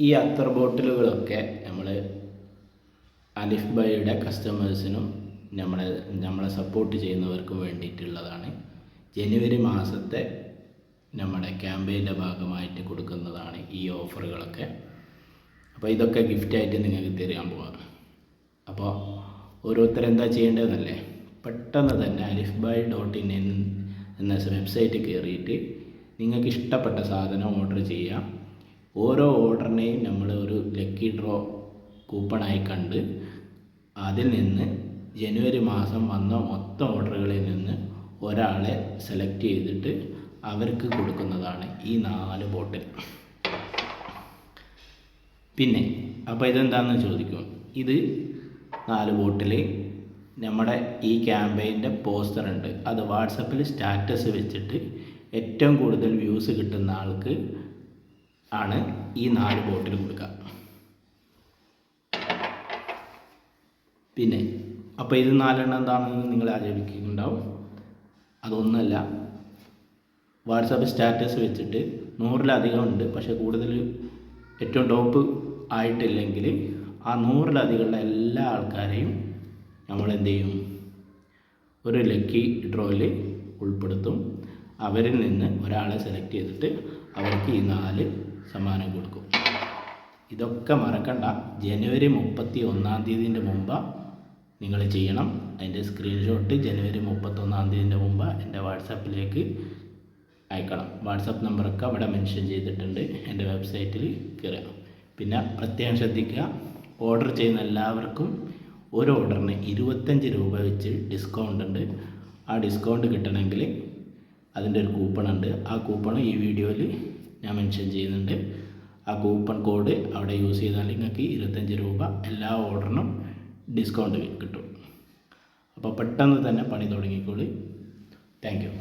ഈ അത്തർ ബോട്ടിലുകളൊക്കെ നമ്മൾ അലിഫ് ബൈയുടെ കസ്റ്റമേഴ്സിനും നമ്മളെ സപ്പോർട്ട് ചെയ്യുന്നവർക്കും വേണ്ടിയിട്ടുള്ളതാണ്. ജനുവരി മാസത്തെ നമ്മുടെ ക്യാമ്പയിൻ്റെ ഭാഗമായിട്ട് കൊടുക്കുന്നതാണ് ഈ ഓഫറുകളൊക്കെ. അപ്പോൾ ഇതൊക്കെ ഗിഫ്റ്റായിട്ട് നിങ്ങൾക്ക് തരാൻ പോവാം. അപ്പോൾ ഓരോരുത്തരെന്താ ചെയ്യേണ്ടതെന്നല്ലേ, പെട്ടെന്ന് തന്നെ alifbuy.in എന്ന വെബ്സൈറ്റ് കയറിയിട്ട് നിങ്ങൾക്ക് ഇഷ്ടപ്പെട്ട സാധനം ഓർഡർ ചെയ്യാം. ഓരോ ഓർഡറിനെയും നമ്മൾ ഒരു ലക്കി ഡ്രോ കൂപ്പണായി കണ്ട് അതിൽ നിന്ന് ജനുവരി മാസം വന്ന മൊത്തം ഓർഡറുകളിൽ നിന്ന് ഒരാളെ സെലക്ട് ചെയ്തിട്ട് അവർക്ക് കൊടുക്കുന്നതാണ് ഈ 4 ബോട്ടിൽ. പിന്നെ അപ്പോൾ ഇതെന്താണെന്ന് ചോദിക്കും. ഇത് 4 ബോട്ടിൽ നമ്മുടെ ഈ ക്യാമ്പയിൻ്റെ പോസ്റ്റർ ഉണ്ട്. അത് വാട്സപ്പിൽ സ്റ്റാറ്റസ് വെച്ചിട്ട് ഏറ്റവും കൂടുതൽ വ്യൂസ് കിട്ടുന്ന ആൾക്ക് ആണ് ഈ 4 ബോട്ടിൽ കൊടുക്കുക. പിന്നെ അപ്പോൾ ഇത് 4 എന്താണെന്ന് നിങ്ങൾ ആലോചിക്കുന്നുണ്ടാവും. അതൊന്നുമല്ല, വാട്സപ്പ് സ്റ്റാറ്റസ് വെച്ചിട്ട് 100-ലധികം ഉണ്ട്. പക്ഷേ കൂടുതൽ ഏറ്റവും ടോപ്പ് ആയിട്ടില്ലെങ്കിൽ ആ 100-ലധികമുള്ള എല്ലാ ആൾക്കാരെയും നമ്മൾ എന്ത് ചെയ്യും, ഒരു ലക്കി ഡ്രോയിൽ ഉൾപ്പെടുത്തും. അവരിൽ നിന്ന് ഒരാളെ സെലക്ട് ചെയ്തിട്ട് അവർക്ക് ഈ 4 സമ്മാനം കൊടുക്കും. ഇതൊക്കെ മറക്കണ്ട. ജനുവരി 31 മുമ്പ് നിങ്ങൾ ചെയ്യണം. അതിൻ്റെ സ്ക്രീൻഷോട്ട് ജനുവരി 31 മുമ്പ് എൻ്റെ വാട്സാപ്പിലേക്ക് അയക്കണം. വാട്സാപ്പ് നമ്പറൊക്കെ അവിടെ മെൻഷൻ ചെയ്തിട്ടുണ്ട് എൻ്റെ വെബ്സൈറ്റിൽ കയറുക. പിന്നെ പ്രത്യേകം ശ്രദ്ധിക്കുക, ഓർഡർ ചെയ്യുന്ന എല്ലാവർക്കും ഒരു ഓർഡറിന് 25 രൂപ വെച്ച് ഡിസ്കൗണ്ട് ഉണ്ട്. ആ ഡിസ്കൗണ്ട് കിട്ടണമെങ്കിൽ അതിൻ്റെ ഒരു കൂപ്പൺ ഉണ്ട്. ആ കൂപ്പൺ ഈ വീഡിയോയിൽ ഞാൻ മെൻഷൻ ചെയ്യുന്നുണ്ട്. ആ കൂപ്പൺ കോഡ് അവിടെ യൂസ് ചെയ്താൽ നിങ്ങൾക്ക് 25 രൂപ എല്ലാ ഓർഡറിനും ഡിസ്കൗണ്ട് കിട്ടും. അപ്പോൾ പെട്ടെന്ന് തന്നെ പണി തുടങ്ങിക്കോളി. Thank you.